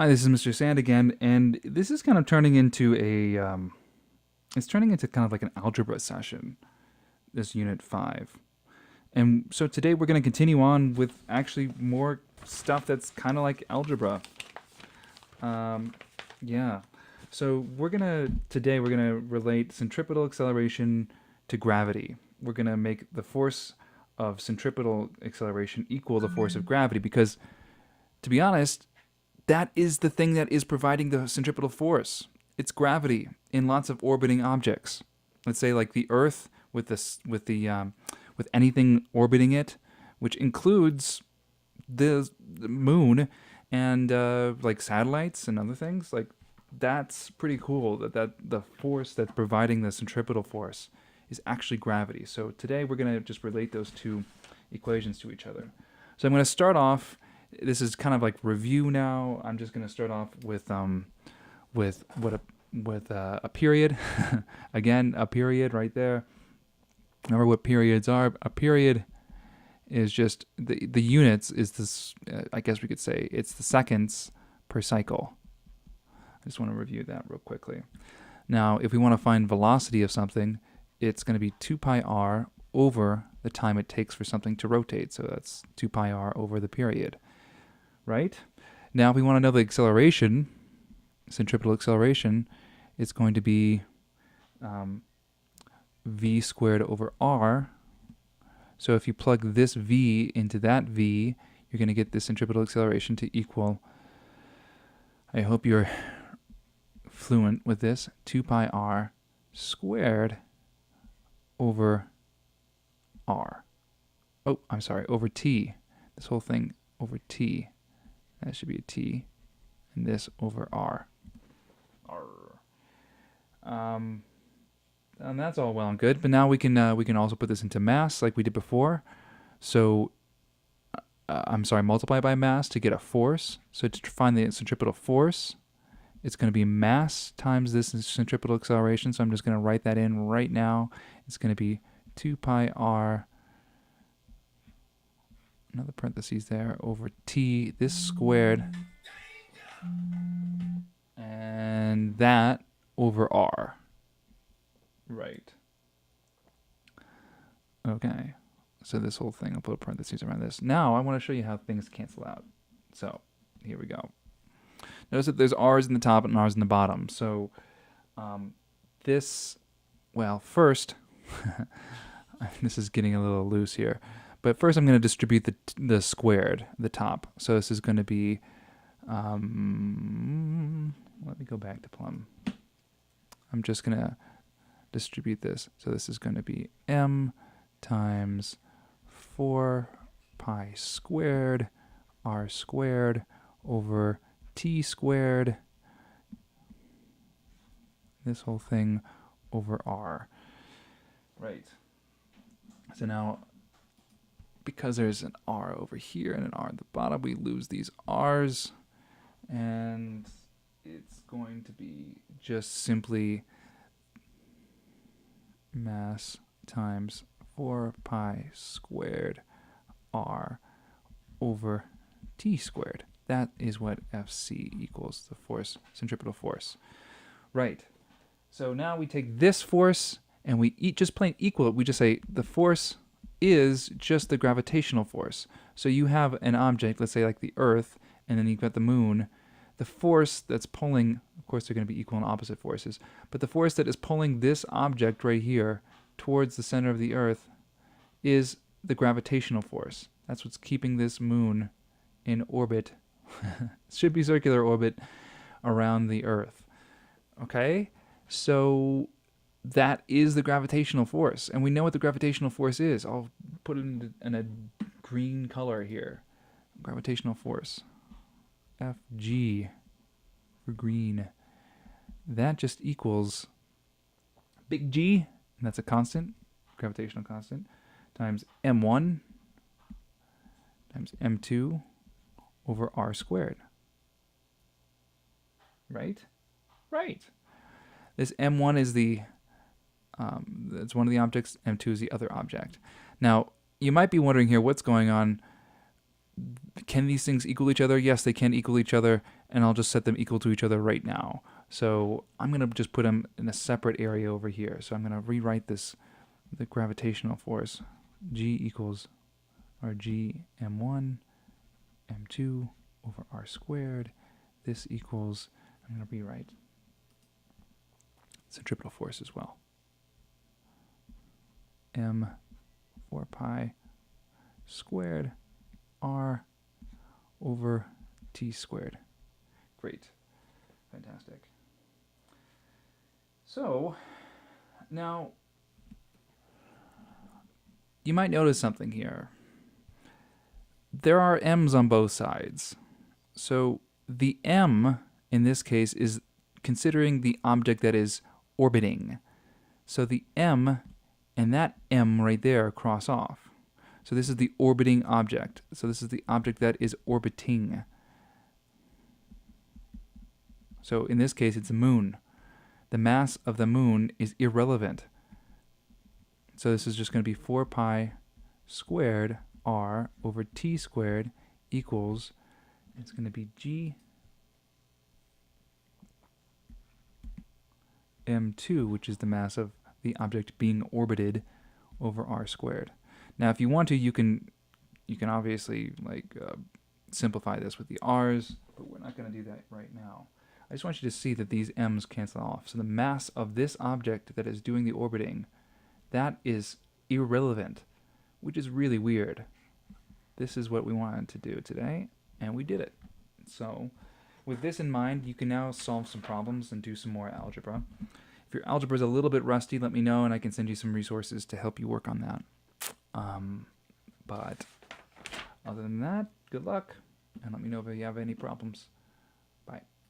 Hi, this is Mr. Sand again, and this is kind of turning into it's turning into kind of like an algebra session, this Unit 5. And so today we're going to continue on with actually more stuff that's kind of like algebra. Um, yeah. So today we're going to relate centripetal acceleration to gravity. We're going to make the force of centripetal acceleration equal the force of gravity because, to be honest, that is the thing that is providing the centripetal force. It's gravity in lots of orbiting objects. Let's say like the Earth with anything orbiting it, which includes the moon and like satellites and other things. Like that's pretty cool. That the force that's providing the centripetal force is actually gravity. So today we're gonna just relate those two equations to each other. So I'm gonna start off. This is kind of like review now. I'm just going to start off with a period. Again, a period right there. Remember what periods are? A period is just the units is this. I guess we could say it's the seconds per cycle. I just want to review that real quickly. Now, if we want to find velocity of something, it's going to be 2 pi r over the time it takes for something to rotate. So that's 2 pi r over the period. Right? Now, if we want to know the acceleration, centripetal acceleration, it's going to be v squared over r. So if you plug this v into that v, you're going to get the centripetal acceleration to equal, I hope you're fluent with this, 2 pi r squared over r. Oh, I'm sorry, over t. This whole thing over t. That should be a t, and this over r. And that's all well and good. But now we can also put this into mass like we did before. So I'm sorry, multiply by mass to get a force. So to find the centripetal force, it's going to be mass times this centripetal acceleration. So I'm just going to write that in right now. It's going to be 2 pi r, another parentheses there, over t, this squared, and that over r. Right. Okay. So this whole thing, I'll put a parentheses around this. Now I want to show you how things cancel out. So here we go. Notice that there's r's in the top and r's in the bottom. So first, this is getting a little loose here. But first I'm going to distribute the squared, the top. So this is going to be, let me go back to Plum. I'm just going to distribute this. So this is going to be m times 4 pi squared r squared over t squared. This whole thing over r. Right. So now, because there's an r over here and an r at the bottom, we lose these r's, and it's going to be just simply mass times 4 pi squared r over t squared. That is what Fc equals, the force, centripetal force. Right. So now we take this force and we just plain equal it. We just say the force is just the gravitational force. So you have an object, let's say like the Earth, and then you've got the moon. The force that's pulling, of course they're going to be equal and opposite forces, but the force that is pulling this object right here towards the center of the Earth is the gravitational force. That's what's keeping this moon in orbit. It should be circular orbit around the Earth. Okay? So that is the gravitational force. And we know what the gravitational force is. I'll put it in a green color here. Gravitational force. Fg for green. That just equals big G, and that's a constant, gravitational constant, times m1 times m2 over r squared. Right? Right. This m1 is that's one of the objects, m2 is the other object. Now, you might be wondering here what's going on. Can these things equal each other? Yes, they can equal each other. and I'll just set them equal to each other right now. So I'm going to just put them in a separate area over here. So I'm going to rewrite this, the gravitational force, G equals, or G m1, m2 over r squared. This equals, I'm going to rewrite centripetal force as well. M 4 pi squared r over t squared. Great. Fantastic. So, now, you might notice something here. There are m's on both sides. So, the m, in this case, is considering the object that is orbiting. So the m and that m right there cross off. So this is the orbiting object. So this is the object that is orbiting. So in this case, it's the moon. The mass of the moon is irrelevant. So this is just going to be 4 pi squared r over t squared equals, it's going to be g m2, which is the mass of the object being orbited, over r squared. Now, if you want to, you can obviously simplify this with the r's, but we're not going to do that right now. I just want you to see that these m's cancel off. So the mass of this object that is doing the orbiting, that is irrelevant, which is really weird. This is what we wanted to do today, and we did it. So with this in mind, you can now solve some problems and do some more algebra. If your algebra is a little bit rusty, let me know, and I can send you some resources to help you work on that. But other than that, good luck, and let me know if you have any problems. Bye.